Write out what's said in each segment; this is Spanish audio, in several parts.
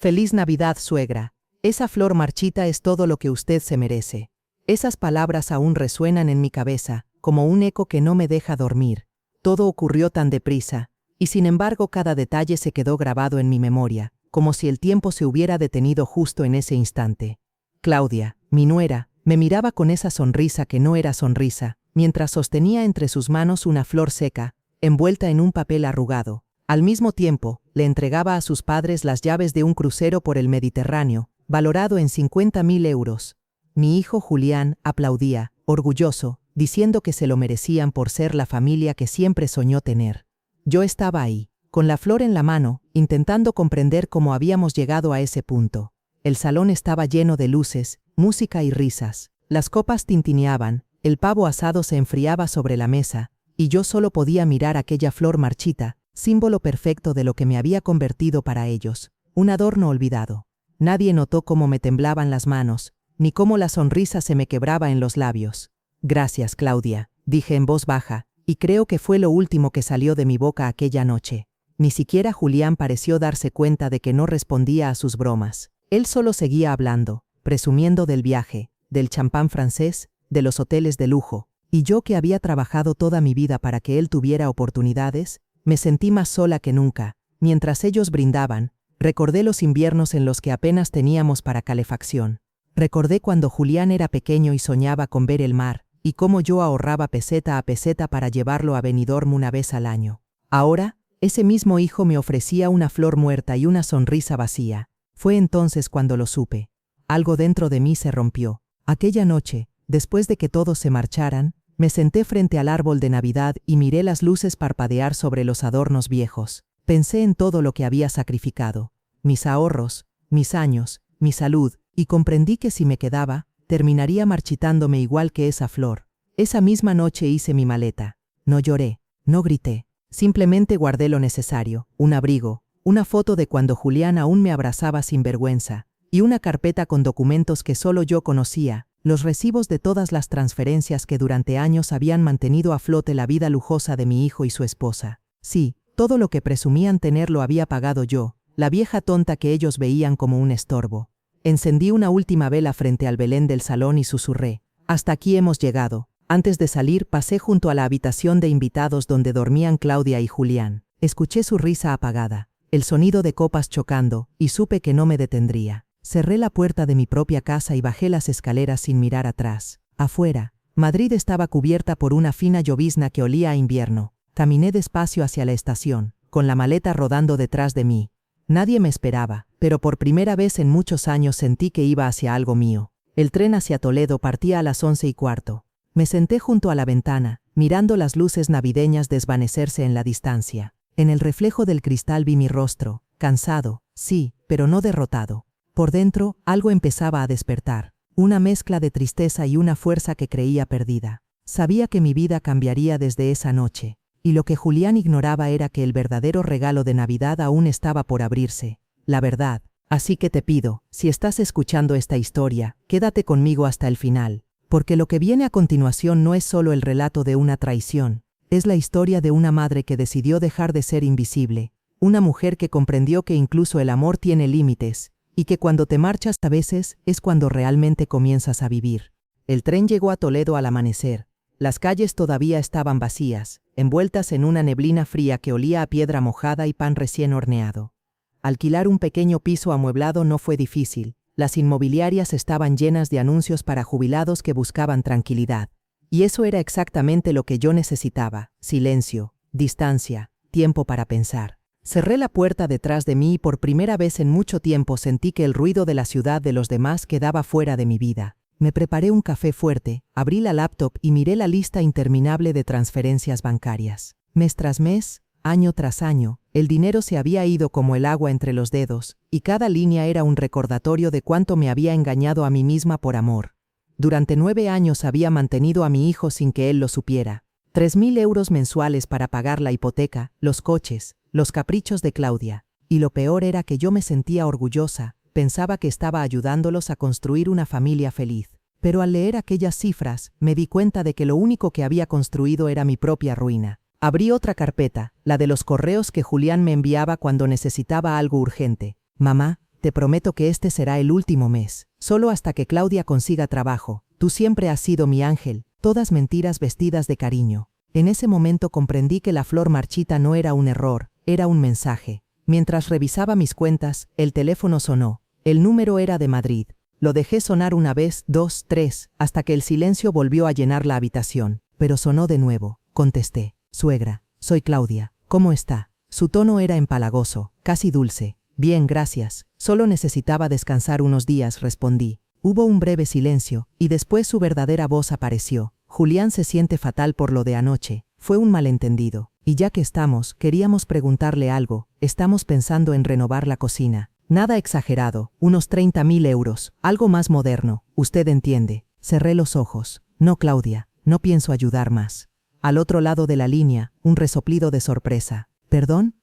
Feliz Navidad, suegra. Esa flor marchita es todo lo que usted se merece. Esas palabras aún resuenan en mi cabeza, como un eco que no me deja dormir. Todo ocurrió tan deprisa, y sin embargo cada detalle se quedó grabado en mi memoria, como si el tiempo se hubiera detenido justo en ese instante. Claudia, mi nuera, me miraba con esa sonrisa que no era sonrisa, mientras sostenía entre sus manos una flor seca, envuelta en un papel arrugado. Al mismo tiempo, le entregaba a sus padres las llaves de un crucero por el Mediterráneo, valorado en 50.000 euros. Mi hijo Julián aplaudía, orgulloso, diciendo que se lo merecían por ser la familia que siempre soñó tener. Yo estaba ahí, con la flor en la mano, intentando comprender cómo habíamos llegado a ese punto. El salón estaba lleno de luces, música y risas. Las copas tintineaban, el pavo asado se enfriaba sobre la mesa, y yo solo podía mirar aquella flor marchita, símbolo perfecto de lo que me había convertido para ellos, un adorno olvidado. Nadie notó cómo me temblaban las manos, ni cómo la sonrisa se me quebraba en los labios. Gracias, Claudia, dije en voz baja, y creo que fue lo último que salió de mi boca aquella noche. Ni siquiera Julián pareció darse cuenta de que no respondía a sus bromas. Él solo seguía hablando, presumiendo del viaje, del champán francés, de los hoteles de lujo, y yo que había trabajado toda mi vida para que él tuviera oportunidades, me sentí más sola que nunca. Mientras ellos brindaban, recordé los inviernos en los que apenas teníamos para calefacción. Recordé cuando Julián era pequeño y soñaba con ver el mar, y cómo yo ahorraba peseta a peseta para llevarlo a Benidorm una vez al año. Ahora, ese mismo hijo me ofrecía una flor muerta y una sonrisa vacía. Fue entonces cuando lo supe. Algo dentro de mí se rompió. Aquella noche, después de que todos se marcharan, me senté frente al árbol de Navidad y miré las luces parpadear sobre los adornos viejos. Pensé en todo lo que había sacrificado, mis ahorros, mis años, mi salud, y comprendí que si me quedaba, terminaría marchitándome igual que esa flor. Esa misma noche hice mi maleta. No lloré, no grité, simplemente guardé lo necesario, un abrigo, una foto de cuando Julián aún me abrazaba sin vergüenza, y una carpeta con documentos que solo yo conocía, los recibos de todas las transferencias que durante años habían mantenido a flote la vida lujosa de mi hijo y su esposa. Sí, todo lo que presumían tener lo había pagado yo, la vieja tonta que ellos veían como un estorbo. Encendí una última vela frente al Belén del salón y susurré: hasta aquí hemos llegado. Antes de salir pasé junto a la habitación de invitados donde dormían Claudia y Julián. Escuché su risa apagada, el sonido de copas chocando, y supe que no me detendría. Cerré la puerta de mi propia casa y bajé las escaleras sin mirar atrás. Afuera, Madrid estaba cubierta por una fina llovizna que olía a invierno. Caminé despacio hacia la estación, con la maleta rodando detrás de mí. Nadie me esperaba, pero por primera vez en muchos años sentí que iba hacia algo mío. El tren hacia Toledo partía a las 11:15. Me senté junto a la ventana, mirando las luces navideñas desvanecerse en la distancia. En el reflejo del cristal vi mi rostro, cansado, sí, pero no derrotado. Por dentro, algo empezaba a despertar, una mezcla de tristeza y una fuerza que creía perdida. Sabía que mi vida cambiaría desde esa noche, y lo que Julián ignoraba era que el verdadero regalo de Navidad aún estaba por abrirse, la verdad. Así que te pido, si estás escuchando esta historia, quédate conmigo hasta el final, porque lo que viene a continuación no es solo el relato de una traición, es la historia de una madre que decidió dejar de ser invisible, una mujer que comprendió que incluso el amor tiene límites, y que cuando te marchas a veces es cuando realmente comienzas a vivir. El tren llegó a Toledo al amanecer. Las calles todavía estaban vacías, envueltas en una neblina fría que olía a piedra mojada y pan recién horneado. Alquilar un pequeño piso amueblado no fue difícil. Las inmobiliarias estaban llenas de anuncios para jubilados que buscaban tranquilidad. Y eso era exactamente lo que yo necesitaba: silencio, distancia, tiempo para pensar. Cerré la puerta detrás de mí y por primera vez en mucho tiempo sentí que el ruido de la ciudad de los demás quedaba fuera de mi vida. Me preparé un café fuerte, abrí la laptop y miré la lista interminable de transferencias bancarias. Mes tras mes, año tras año, el dinero se había ido como el agua entre los dedos, y cada línea era un recordatorio de cuánto me había engañado a mí misma por amor. Durante 9 años había mantenido a mi hijo sin que él lo supiera. 3.000 euros mensuales para pagar la hipoteca, los coches, los caprichos de Claudia. Y lo peor era que yo me sentía orgullosa, pensaba que estaba ayudándolos a construir una familia feliz. Pero al leer aquellas cifras, me di cuenta de que lo único que había construido era mi propia ruina. Abrí otra carpeta, la de los correos que Julián me enviaba cuando necesitaba algo urgente. Mamá, te prometo que este será el último mes, solo hasta que Claudia consiga trabajo. Tú siempre has sido mi ángel, todas mentiras vestidas de cariño. En ese momento comprendí que la flor marchita no era un error, era un mensaje. Mientras revisaba mis cuentas, el teléfono sonó. El número era de Madrid. Lo dejé sonar una vez, dos, tres, hasta que el silencio volvió a llenar la habitación. Pero sonó de nuevo. Contesté. Suegra, soy Claudia. ¿Cómo está? Su tono era empalagoso, casi dulce. Bien, gracias. Solo necesitaba descansar unos días, respondí. Hubo un breve silencio, y después su verdadera voz apareció. Julián se siente fatal por lo de anoche. Fue un malentendido. Y ya que estamos, queríamos preguntarle algo. Estamos pensando en renovar la cocina. Nada exagerado, unos 30.000 euros, algo más moderno, usted entiende. Cerré los ojos. No, Claudia, no pienso ayudar más. Al otro lado de la línea, un resoplido de sorpresa. ¿Perdón?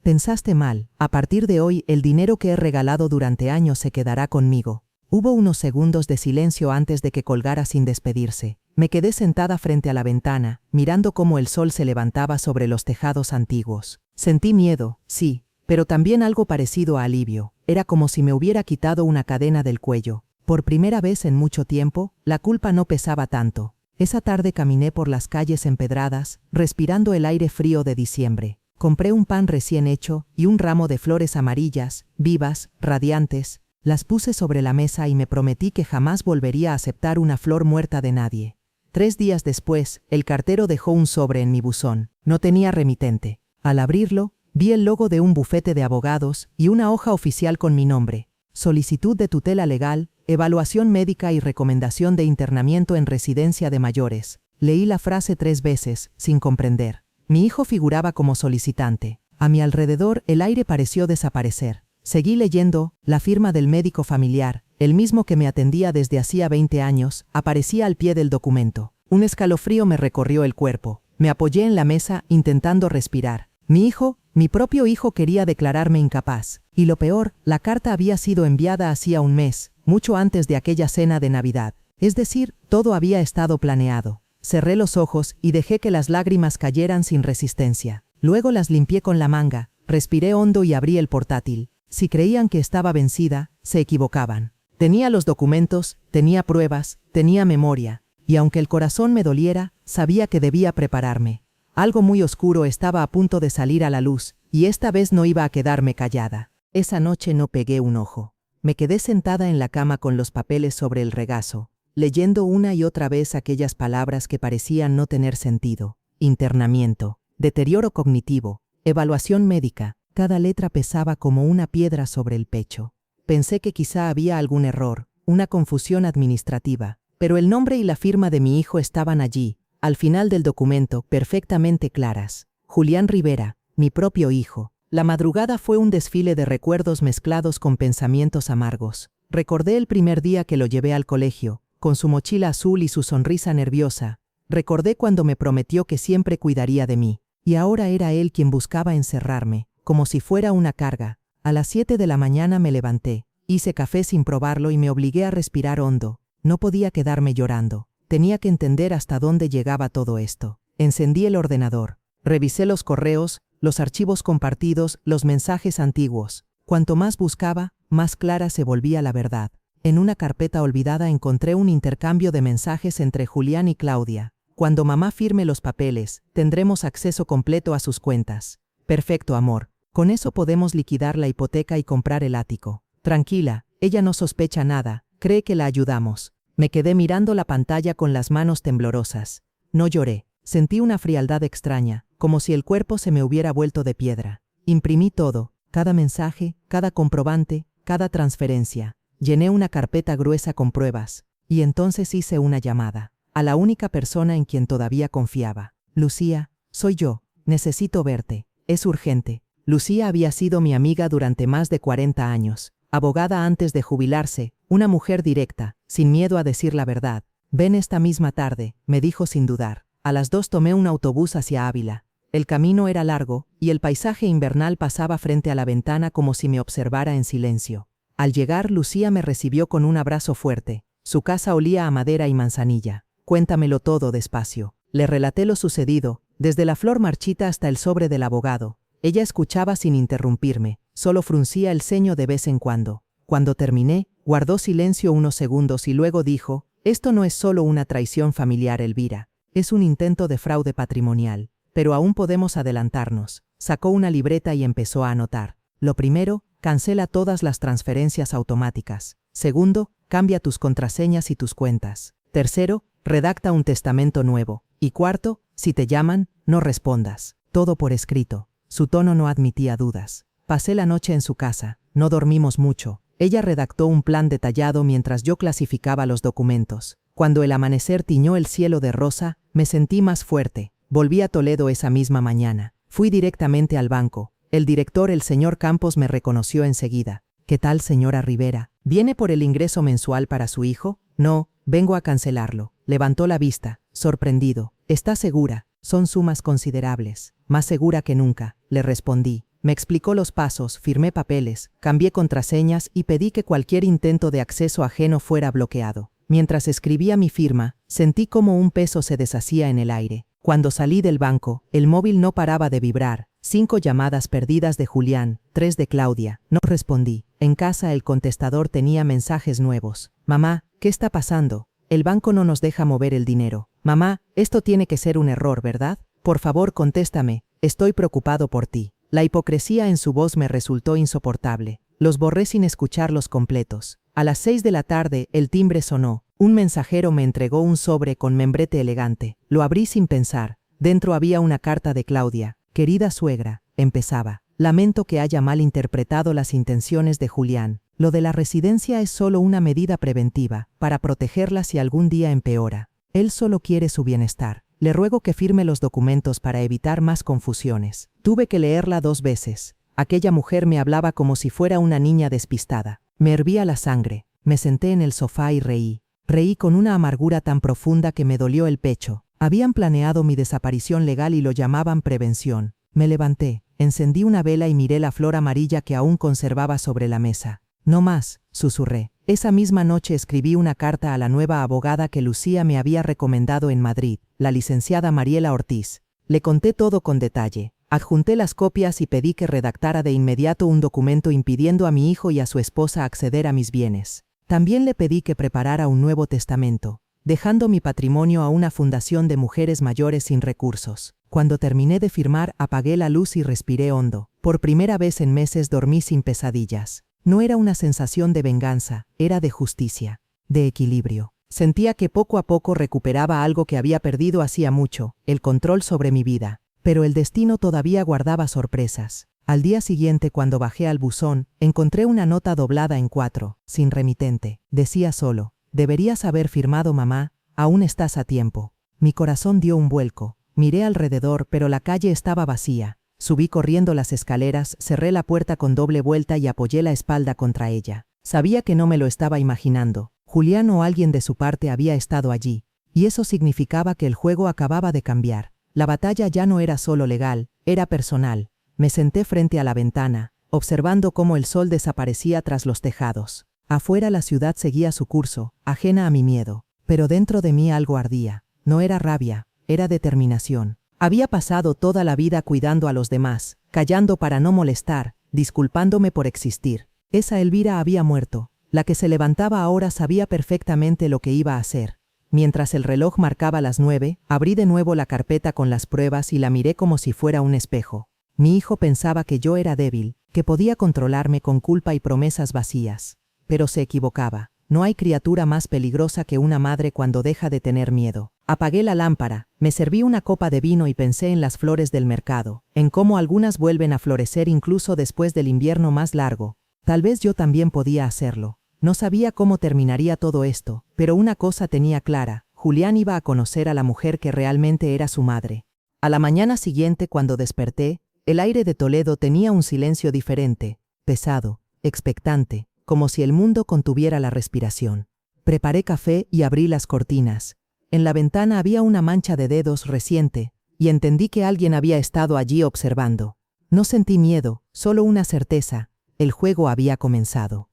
Pensaste mal. A partir de hoy, el dinero que he regalado durante años se quedará conmigo. Hubo unos segundos de silencio antes de que colgara sin despedirse. Me quedé sentada frente a la ventana, mirando cómo el sol se levantaba sobre los tejados antiguos. Sentí miedo, sí, pero también algo parecido a alivio. Era como si me hubiera quitado una cadena del cuello. Por primera vez en mucho tiempo, la culpa no pesaba tanto. Esa tarde caminé por las calles empedradas, respirando el aire frío de diciembre. Compré un pan recién hecho y un ramo de flores amarillas, vivas, radiantes. Las puse sobre la mesa y me prometí que jamás volvería a aceptar una flor muerta de nadie. 3 días después, el cartero dejó un sobre en mi buzón. No tenía remitente. Al abrirlo, vi el logo de un bufete de abogados y una hoja oficial con mi nombre. Solicitud de tutela legal, evaluación médica y recomendación de internamiento en residencia de mayores. Leí la frase 3 veces, sin comprender. Mi hijo figuraba como solicitante. A mi alrededor, el aire pareció desaparecer. Seguí leyendo. La firma del médico familiar, el mismo que me atendía desde hacía 20 años, aparecía al pie del documento. Un escalofrío me recorrió el cuerpo. Me apoyé en la mesa, intentando respirar. Mi propio hijo quería declararme incapaz. Y lo peor, la carta había sido enviada hacía un mes, mucho antes de aquella cena de Navidad. Es decir, todo había estado planeado. Cerré los ojos y dejé que las lágrimas cayeran sin resistencia. Luego las limpié con la manga, respiré hondo y abrí el portátil. Si creían que estaba vencida, se equivocaban. Tenía los documentos, tenía pruebas, tenía memoria. Y aunque el corazón me doliera, sabía que debía prepararme. Algo muy oscuro estaba a punto de salir a la luz, y esta vez no iba a quedarme callada. Esa noche no pegué un ojo. Me quedé sentada en la cama con los papeles sobre el regazo, leyendo una y otra vez aquellas palabras que parecían no tener sentido. Internamiento, deterioro cognitivo, evaluación médica. Cada letra pesaba como una piedra sobre el pecho. Pensé que quizá había algún error, una confusión administrativa, pero el nombre y la firma de mi hijo estaban allí, al final del documento, perfectamente claras. Julián Rivera, mi propio hijo. La madrugada fue un desfile de recuerdos mezclados con pensamientos amargos. Recordé el primer día que lo llevé al colegio, con su mochila azul y su sonrisa nerviosa. Recordé cuando me prometió que siempre cuidaría de mí. Y ahora era él quien buscaba encerrarme, como si fuera una carga. A las 7 de la mañana me levanté, hice café sin probarlo y me obligué a respirar hondo. No podía quedarme llorando. Tenía que entender hasta dónde llegaba todo esto. Encendí el ordenador. Revisé los correos, los archivos compartidos, los mensajes antiguos. Cuanto más buscaba, más clara se volvía la verdad. En una carpeta olvidada encontré un intercambio de mensajes entre Julián y Claudia. Cuando mamá firme los papeles, tendremos acceso completo a sus cuentas. Perfecto, amor. Con eso podemos liquidar la hipoteca y comprar el ático. Tranquila, ella no sospecha nada, cree que la ayudamos. Me quedé mirando la pantalla con las manos temblorosas. No lloré. Sentí una frialdad extraña, como si el cuerpo se me hubiera vuelto de piedra. Imprimí todo, cada mensaje, cada comprobante, cada transferencia. Llené una carpeta gruesa con pruebas. Y entonces hice una llamada. A la única persona en quien todavía confiaba. Lucía, soy yo. Necesito verte. Es urgente. Lucía había sido mi amiga durante más de 40 años. Abogada antes de jubilarse, una mujer directa, sin miedo a decir la verdad. Ven esta misma tarde, me dijo sin dudar. A las 2 tomé un autobús hacia Ávila. El camino era largo, y el paisaje invernal pasaba frente a la ventana como si me observara en silencio. Al llegar, Lucía me recibió con un abrazo fuerte. Su casa olía a madera y manzanilla. Cuéntamelo todo despacio. Le relaté lo sucedido, desde la flor marchita hasta el sobre del abogado. Ella escuchaba sin interrumpirme, solo fruncía el ceño de vez en cuando. Cuando terminé, guardó silencio unos segundos y luego dijo: «Esto no es solo una traición familiar, Elvira. Es un intento de fraude patrimonial. Pero aún podemos adelantarnos». Sacó una libreta y empezó a anotar. Lo primero, cancela todas las transferencias automáticas. Segundo, cambia tus contraseñas y tus cuentas. Tercero, redacta un testamento nuevo. Y cuarto, si te llaman, no respondas. Todo por escrito. Su tono no admitía dudas. Pasé la noche en su casa. No dormimos mucho. Ella redactó un plan detallado mientras yo clasificaba los documentos. Cuando el amanecer tiñó el cielo de rosa, me sentí más fuerte. Volví a Toledo esa misma mañana. Fui directamente al banco. El director, el señor Campos, me reconoció enseguida. «¿Qué tal, señora Rivera? ¿Viene por el ingreso mensual para su hijo?» «No, vengo a cancelarlo». Levantó la vista, sorprendido. «¿Está segura? Son sumas considerables». «Más segura que nunca», le respondí. Me explicó los pasos, firmé papeles, cambié contraseñas y pedí que cualquier intento de acceso ajeno fuera bloqueado. Mientras escribía mi firma, sentí como un peso se deshacía en el aire. Cuando salí del banco, el móvil no paraba de vibrar. 5 llamadas perdidas de Julián, 3 de Claudia. No respondí. En casa el contestador tenía mensajes nuevos. «Mamá, ¿qué está pasando? El banco no nos deja mover el dinero. Mamá, esto tiene que ser un error, ¿verdad? Por favor, contéstame. Estoy preocupado por ti». La hipocresía en su voz me resultó insoportable. Los borré sin escucharlos completos. A las 6 de la tarde, el timbre sonó. Un mensajero me entregó un sobre con membrete elegante. Lo abrí sin pensar. Dentro había una carta de Claudia. «Querida suegra», empezaba. «Lamento que haya malinterpretado las intenciones de Julián. Lo de la residencia es solo una medida preventiva, para protegerla si algún día empeora. Él solo quiere su bienestar. Le ruego que firme los documentos para evitar más confusiones». Tuve que leerla 2 veces. Aquella mujer me hablaba como si fuera una niña despistada. Me hervía la sangre. Me senté en el sofá y reí. Reí con una amargura tan profunda que me dolió el pecho. Habían planeado mi desaparición legal y lo llamaban prevención. Me levanté, encendí una vela y miré la flor amarilla que aún conservaba sobre la mesa. «No más», susurré. Esa misma noche escribí una carta a la nueva abogada que Lucía me había recomendado en Madrid, la licenciada Mariela Ortiz. Le conté todo con detalle. Adjunté las copias y pedí que redactara de inmediato un documento impidiendo a mi hijo y a su esposa acceder a mis bienes. También le pedí que preparara un nuevo testamento, dejando mi patrimonio a una fundación de mujeres mayores sin recursos. Cuando terminé de firmar, apagué la luz y respiré hondo. Por primera vez en meses dormí sin pesadillas. No era una sensación de venganza, era de justicia, de equilibrio. Sentía que poco a poco recuperaba algo que había perdido hacía mucho, el control sobre mi vida. Pero el destino todavía guardaba sorpresas. Al día siguiente, cuando bajé al buzón, encontré una nota doblada en 4, sin remitente. Decía solo: «Deberías haber firmado, mamá, aún estás a tiempo». Mi corazón dio un vuelco. Miré alrededor, pero la calle estaba vacía. Subí corriendo las escaleras, cerré la puerta con doble vuelta y apoyé la espalda contra ella. Sabía que no me lo estaba imaginando. Julián o alguien de su parte había estado allí, y eso significaba que el juego acababa de cambiar. La batalla ya no era solo legal, era personal. Me senté frente a la ventana, observando cómo el sol desaparecía tras los tejados. Afuera la ciudad seguía su curso, ajena a mi miedo. Pero dentro de mí algo ardía. No era rabia, era determinación. Había pasado toda la vida cuidando a los demás, callando para no molestar, disculpándome por existir. Esa Elvira había muerto. La que se levantaba ahora sabía perfectamente lo que iba a hacer. Mientras el reloj marcaba las 9, abrí de nuevo la carpeta con las pruebas y la miré como si fuera un espejo. Mi hijo pensaba que yo era débil, que podía controlarme con culpa y promesas vacías. Pero se equivocaba. No hay criatura más peligrosa que una madre cuando deja de tener miedo. Apagué la lámpara, me serví una copa de vino y pensé en las flores del mercado, en cómo algunas vuelven a florecer incluso después del invierno más largo. Tal vez yo también podía hacerlo. No sabía cómo terminaría todo esto, pero una cosa tenía clara: Julián iba a conocer a la mujer que realmente era su madre. A la mañana siguiente, cuando desperté, el aire de Toledo tenía un silencio diferente, pesado, expectante, como si el mundo contuviera la respiración. Preparé café y abrí las cortinas. En la ventana había una mancha de dedos reciente, y entendí que alguien había estado allí observando. No sentí miedo, solo una certeza: el juego había comenzado.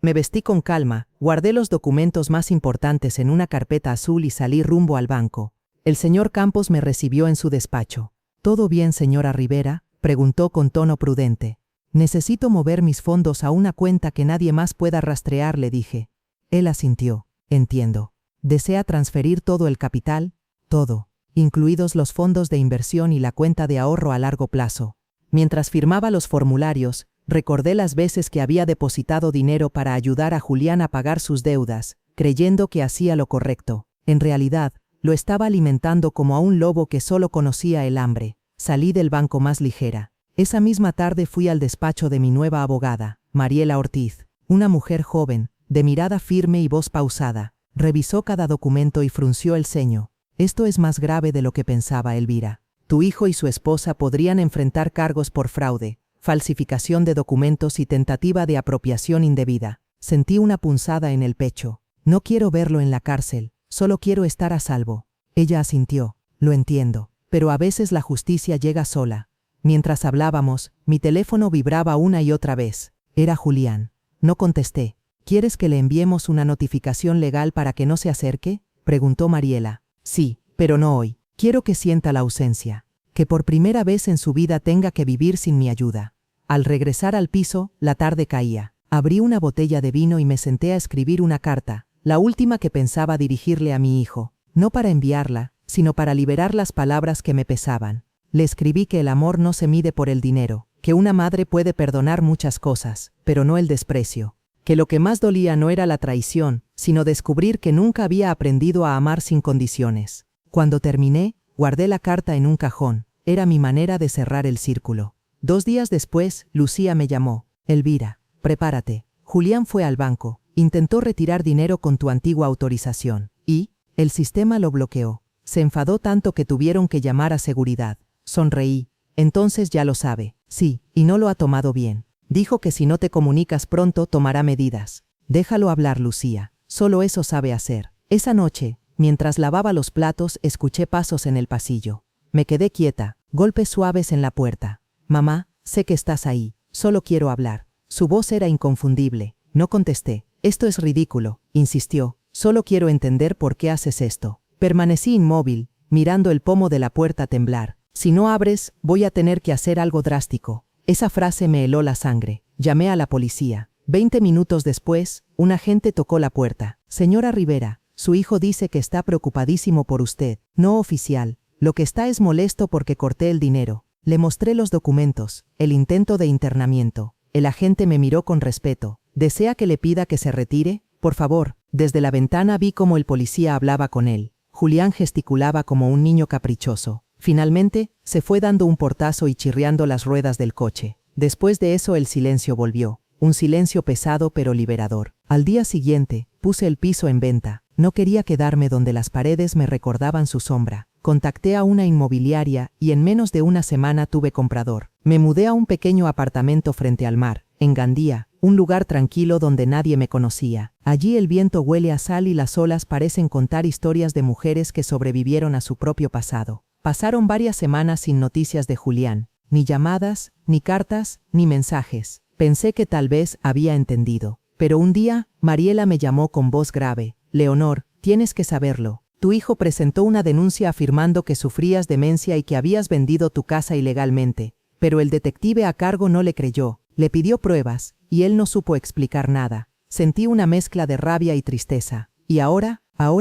Me vestí con calma, guardé los documentos más importantes en una carpeta azul y salí rumbo al banco. El señor Campos me recibió en su despacho. «¿Todo bien, señora Rivera?», preguntó con tono prudente. Necesito mover mis fondos a una cuenta que nadie más pueda rastrear, le dije. Él asintió. Entiendo. ¿Desea transferir todo el capital? Todo, incluidos los fondos de inversión y la cuenta de ahorro a largo plazo. Mientras firmaba los formularios, recordé las veces que había depositado dinero para ayudar a Julián a pagar sus deudas, creyendo que hacía lo correcto. En realidad, lo estaba alimentando como a un lobo que solo conocía el hambre. Salí del banco más ligera. Esa misma tarde fui al despacho de mi nueva abogada, Mariela Ortiz, una mujer joven, de mirada firme y voz pausada. Revisó cada documento y frunció el ceño. Esto es más grave de lo que pensaba, Elvira. Tu hijo y su esposa podrían enfrentar cargos por fraude, falsificación de documentos y tentativa de apropiación indebida. Sentí una punzada en el pecho. No quiero verlo en la cárcel, solo quiero estar a salvo. Ella asintió. Lo entiendo, pero a veces la justicia llega sola. Mientras hablábamos, mi teléfono vibraba una y otra vez. Era Julián. No contesté. ¿Quieres que le enviemos una notificación legal para que no se acerque?, preguntó Mariela. Sí, pero no hoy. Quiero que sienta la ausencia. Que por primera vez en su vida tenga que vivir sin mi ayuda. Al regresar al piso, la tarde caía. Abrí una botella de vino y me senté a escribir una carta, la última que pensaba dirigirle a mi hijo. No para enviarla, sino para liberar las palabras que me pesaban. Le escribí que el amor no se mide por el dinero, que una madre puede perdonar muchas cosas, pero no el desprecio. Que lo que más dolía no era la traición, sino descubrir que nunca había aprendido a amar sin condiciones. Cuando terminé, guardé la carta en un cajón. Era mi manera de cerrar el círculo. 2 días después, Lucía me llamó. Elvira, prepárate. Julián fue al banco. Intentó retirar dinero con tu antigua autorización. Y, el sistema lo bloqueó. Se enfadó tanto que tuvieron que llamar a seguridad. Sonreí. Entonces ya lo sabe. Sí, y no lo ha tomado bien. Dijo que si no te comunicas pronto tomará medidas. Déjalo hablar, Lucía. Solo eso sabe hacer. Esa noche, mientras lavaba los platos, escuché pasos en el pasillo. Me quedé quieta, golpes suaves en la puerta. Mamá, sé que estás ahí. Solo quiero hablar. Su voz era inconfundible. No contesté. Esto es ridículo, insistió. Solo quiero entender por qué haces esto. Permanecí inmóvil, mirando el pomo de la puerta temblar. Si no abres, voy a tener que hacer algo drástico. Esa frase me heló la sangre. Llamé a la policía. 20 minutos después, un agente tocó la puerta. Señora Rivera, su hijo dice que está preocupadísimo por usted. No, oficial. Lo que está es molesto porque corté el dinero. Le mostré los documentos, el intento de internamiento. El agente me miró con respeto. ¿Desea que le pida que se retire? Por favor. Desde la ventana vi cómo el policía hablaba con él. Julián gesticulaba como un niño caprichoso. Finalmente, se fue dando un portazo y chirriando las ruedas del coche. Después de eso el silencio volvió. Un silencio pesado pero liberador. Al día siguiente, puse el piso en venta. No quería quedarme donde las paredes me recordaban su sombra. Contacté a una inmobiliaria y en menos de una semana tuve comprador. Me mudé a un pequeño apartamento frente al mar, en Gandía, un lugar tranquilo donde nadie me conocía. Allí el viento huele a sal y las olas parecen contar historias de mujeres que sobrevivieron a su propio pasado. Pasaron varias semanas sin noticias de Julián, ni llamadas, ni cartas, ni mensajes. Pensé que tal vez había entendido. Pero un día, Mariela me llamó con voz grave. Leonor, tienes que saberlo. Tu hijo presentó una denuncia afirmando que sufrías demencia y que habías vendido tu casa ilegalmente. Pero el detective a cargo no le creyó. Le pidió pruebas, y él no supo explicar nada. Sentí una mezcla de rabia y tristeza. Y ahora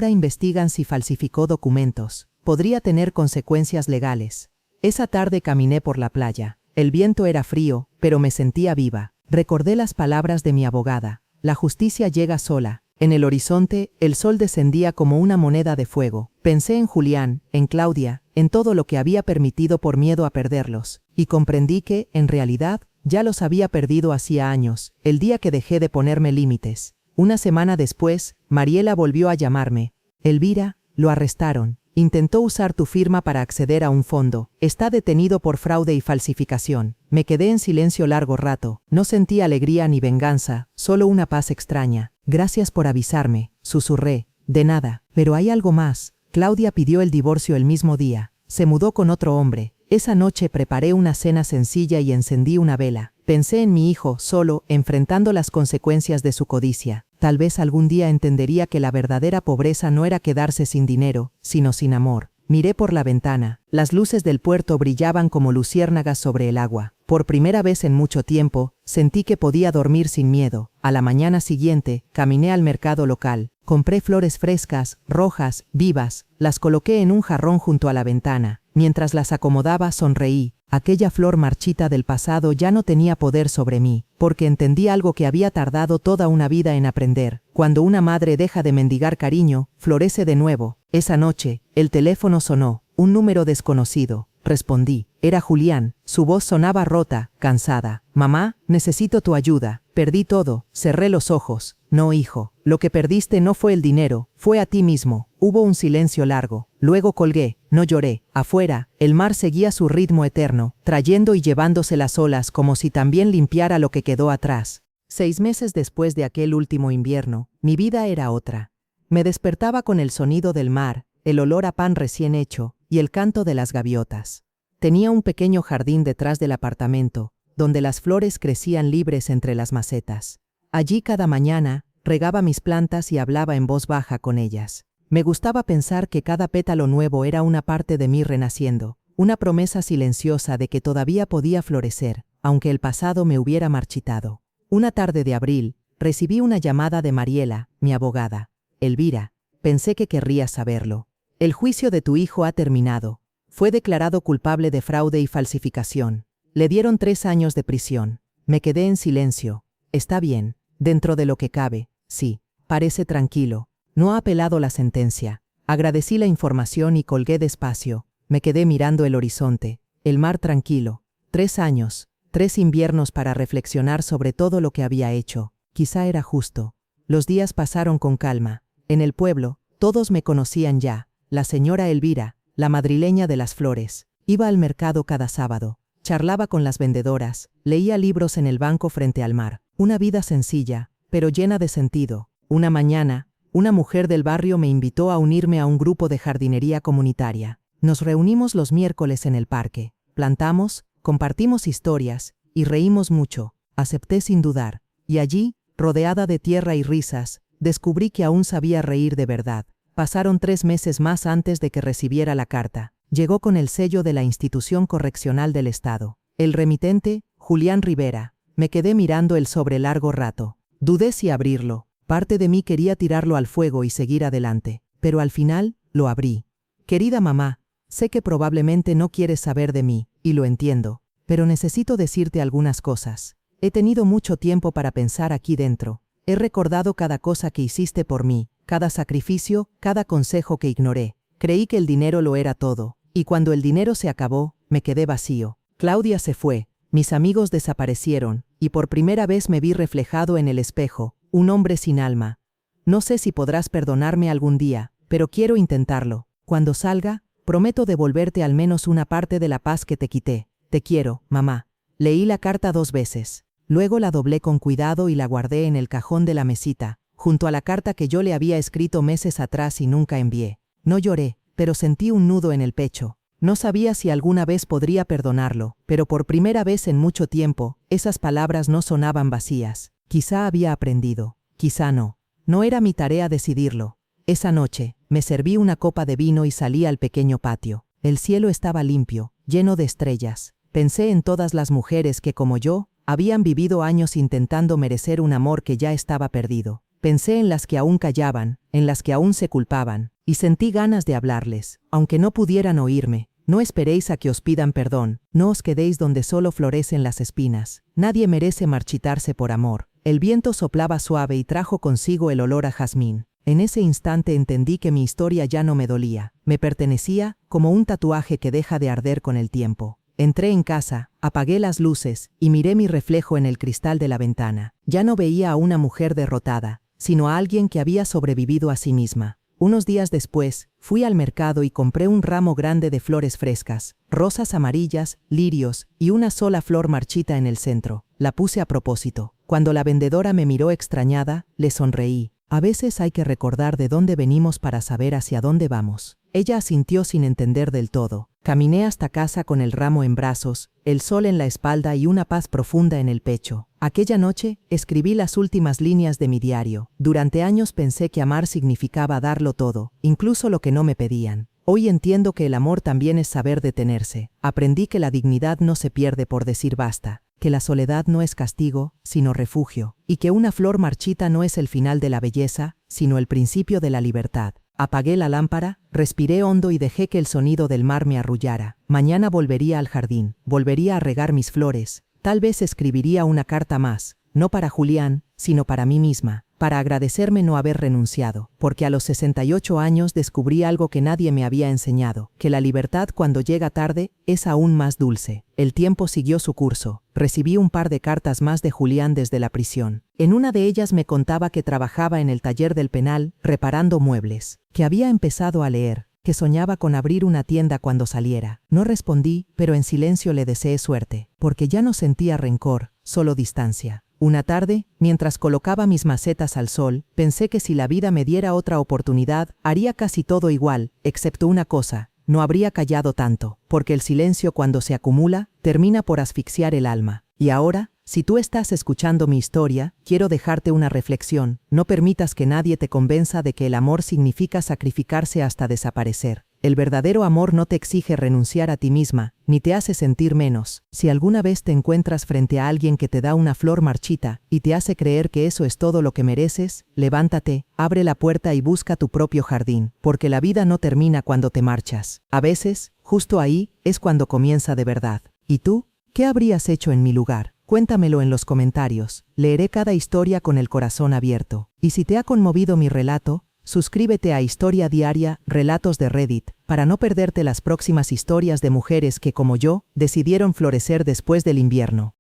investigan si falsificó documentos. Podría tener consecuencias legales. Esa tarde caminé por la playa. El viento era frío, pero me sentía viva. Recordé las palabras de mi abogada. La justicia llega sola. En el horizonte, el sol descendía como una moneda de fuego. Pensé en Julián, en Claudia, en todo lo que había permitido por miedo a perderlos. Y comprendí que, en realidad, ya los había perdido hacía años, el día que dejé de ponerme límites. Una semana después, Mariela volvió a llamarme. Elvira, lo arrestaron. Intentó usar tu firma para acceder a un fondo. Está detenido por fraude y falsificación. Me quedé en silencio largo rato. No sentí alegría ni venganza, solo una paz extraña. Gracias por avisarme, susurré. De nada. Pero hay algo más. Claudia pidió el divorcio el mismo día. Se mudó con otro hombre. Esa noche preparé una cena sencilla y encendí una vela. Pensé en mi hijo, solo, enfrentando las consecuencias de su codicia. Tal vez algún día entendería que la verdadera pobreza no era quedarse sin dinero, sino sin amor. Miré por la ventana. Las luces del puerto brillaban como luciérnagas sobre el agua. Por primera vez en mucho tiempo, sentí que podía dormir sin miedo. A la mañana siguiente, caminé al mercado local. Compré flores frescas, rojas, vivas. Las coloqué en un jarrón junto a la ventana. Mientras las acomodaba, sonreí. Aquella flor marchita del pasado ya no tenía poder sobre mí, porque entendí algo que había tardado toda una vida en aprender. Cuando una madre deja de mendigar cariño, florece de nuevo. Esa noche, el teléfono sonó. Un número desconocido. Respondí. Era Julián. Su voz sonaba rota, cansada. Mamá, necesito tu ayuda. Perdí todo. Cerré los ojos. No, hijo. Lo que perdiste no fue el dinero, fue a ti mismo. Hubo un silencio largo. Luego colgué. No lloré. Afuera, el mar seguía su ritmo eterno, trayendo y llevándose las olas como si también limpiara lo que quedó atrás. 6 meses después de aquel último invierno, mi vida era otra. Me despertaba con el sonido del mar, el olor a pan recién hecho y el canto de las gaviotas. Tenía un pequeño jardín detrás del apartamento, donde las flores crecían libres entre las macetas. Allí cada mañana, regaba mis plantas y hablaba en voz baja con ellas. Me gustaba pensar que cada pétalo nuevo era una parte de mí renaciendo, una promesa silenciosa de que todavía podía florecer, aunque el pasado me hubiera marchitado. Una tarde de abril, recibí una llamada de Mariela, mi abogada. Elvira, pensé que querrías saberlo. El juicio de tu hijo ha terminado. Fue declarado culpable de fraude y falsificación. Le dieron 3 años de prisión. Me quedé en silencio. Está bien, dentro de lo que cabe, sí. Parece tranquilo. No ha apelado la sentencia. Agradecí la información y colgué despacio. Me quedé mirando el horizonte. El mar tranquilo. 3 años. 3 inviernos para reflexionar sobre todo lo que había hecho. Quizá era justo. Los días pasaron con calma. En el pueblo, todos me conocían ya. La señora Elvira, la madrileña de las flores. Iba al mercado cada sábado. Charlaba con las vendedoras. Leía libros en el banco frente al mar. Una vida sencilla, pero llena de sentido. Una mañana, una mujer del barrio me invitó a unirme a un grupo de jardinería comunitaria. Nos reunimos los miércoles en el parque. Plantamos, compartimos historias y reímos mucho. Acepté sin dudar. Y allí, rodeada de tierra y risas, descubrí que aún sabía reír de verdad. Pasaron 3 meses más antes de que recibiera la carta. Llegó con el sello de la Institución Correccional del Estado. El remitente, Julián Rivera. Me quedé mirando el sobre largo rato. Dudé si abrirlo. Parte de mí quería tirarlo al fuego y seguir adelante. Pero al final, lo abrí. Querida mamá, sé que probablemente no quieres saber de mí, y lo entiendo. Pero necesito decirte algunas cosas. He tenido mucho tiempo para pensar aquí dentro. He recordado cada cosa que hiciste por mí, cada sacrificio, cada consejo que ignoré. Creí que el dinero lo era todo. Y cuando el dinero se acabó, me quedé vacío. Claudia se fue. Mis amigos desaparecieron, y por primera vez me vi reflejado en el espejo, un hombre sin alma. No sé si podrás perdonarme algún día, pero quiero intentarlo. Cuando salga, prometo devolverte al menos una parte de la paz que te quité. Te quiero, mamá. Leí la carta 2 veces. Luego la doblé con cuidado y la guardé en el cajón de la mesita, junto a la carta que yo le había escrito meses atrás y nunca envié. No lloré, pero sentí un nudo en el pecho. No sabía si alguna vez podría perdonarlo, pero por primera vez en mucho tiempo, esas palabras no sonaban vacías. Quizá había aprendido, quizá no. No era mi tarea decidirlo. Esa noche, me serví una copa de vino y salí al pequeño patio. El cielo estaba limpio, lleno de estrellas. Pensé en todas las mujeres que, como yo, habían vivido años intentando merecer un amor que ya estaba perdido. Pensé en las que aún callaban, en las que aún se culpaban, y sentí ganas de hablarles, aunque no pudieran oírme. No esperéis a que os pidan perdón, no os quedéis donde solo florecen las espinas. Nadie merece marchitarse por amor. El viento soplaba suave y trajo consigo el olor a jazmín. En ese instante entendí que mi historia ya no me dolía, me pertenecía, como un tatuaje que deja de arder con el tiempo. Entré en casa, apagué las luces y miré mi reflejo en el cristal de la ventana. Ya no veía a una mujer derrotada, sino a alguien que había sobrevivido a sí misma. Unos días después, fui al mercado y compré un ramo grande de flores frescas, rosas amarillas, lirios y una sola flor marchita en el centro. La puse a propósito. Cuando la vendedora me miró extrañada, le sonreí. A veces hay que recordar de dónde venimos para saber hacia dónde vamos. Ella asintió sin entender del todo. Caminé hasta casa con el ramo en brazos, el sol en la espalda y una paz profunda en el pecho. Aquella noche, escribí las últimas líneas de mi diario. Durante años pensé que amar significaba darlo todo, incluso lo que no me pedían. Hoy entiendo que el amor también es saber detenerse. Aprendí que la dignidad no se pierde por decir basta, que la soledad no es castigo, sino refugio, y que una flor marchita no es el final de la belleza, sino el principio de la libertad. Apagué la lámpara, respiré hondo y dejé que el sonido del mar me arrullara. Mañana volvería al jardín, volvería a regar mis flores, tal vez escribiría una carta más, no para Julián, sino para mí misma, para agradecerme no haber renunciado, porque a los 68 años descubrí algo que nadie me había enseñado, que la libertad cuando llega tarde es aún más dulce. El tiempo siguió su curso. Recibí un par de cartas más de Julián desde la prisión. En una de ellas me contaba que trabajaba en el taller del penal, reparando muebles, que había empezado a leer, que soñaba con abrir una tienda cuando saliera. No respondí, pero en silencio le deseé suerte, porque ya no sentía rencor, solo distancia. Una tarde, mientras colocaba mis macetas al sol, pensé que si la vida me diera otra oportunidad, haría casi todo igual, excepto una cosa: no habría callado tanto, porque el silencio cuando se acumula, termina por asfixiar el alma. Y ahora, si tú estás escuchando mi historia, quiero dejarte una reflexión: no permitas que nadie te convenza de que el amor significa sacrificarse hasta desaparecer. El verdadero amor no te exige renunciar a ti misma, ni te hace sentir menos. Si alguna vez te encuentras frente a alguien que te da una flor marchita y te hace creer que eso es todo lo que mereces, levántate, abre la puerta y busca tu propio jardín, porque la vida no termina cuando te marchas. A veces, justo ahí, es cuando comienza de verdad. ¿Y tú? ¿Qué habrías hecho en mi lugar? Cuéntamelo en los comentarios. Leeré cada historia con el corazón abierto. Y si te ha conmovido mi relato, suscríbete a Historia Diaria, Relatos de Reddit, para no perderte las próximas historias de mujeres que, como yo, decidieron florecer después del invierno.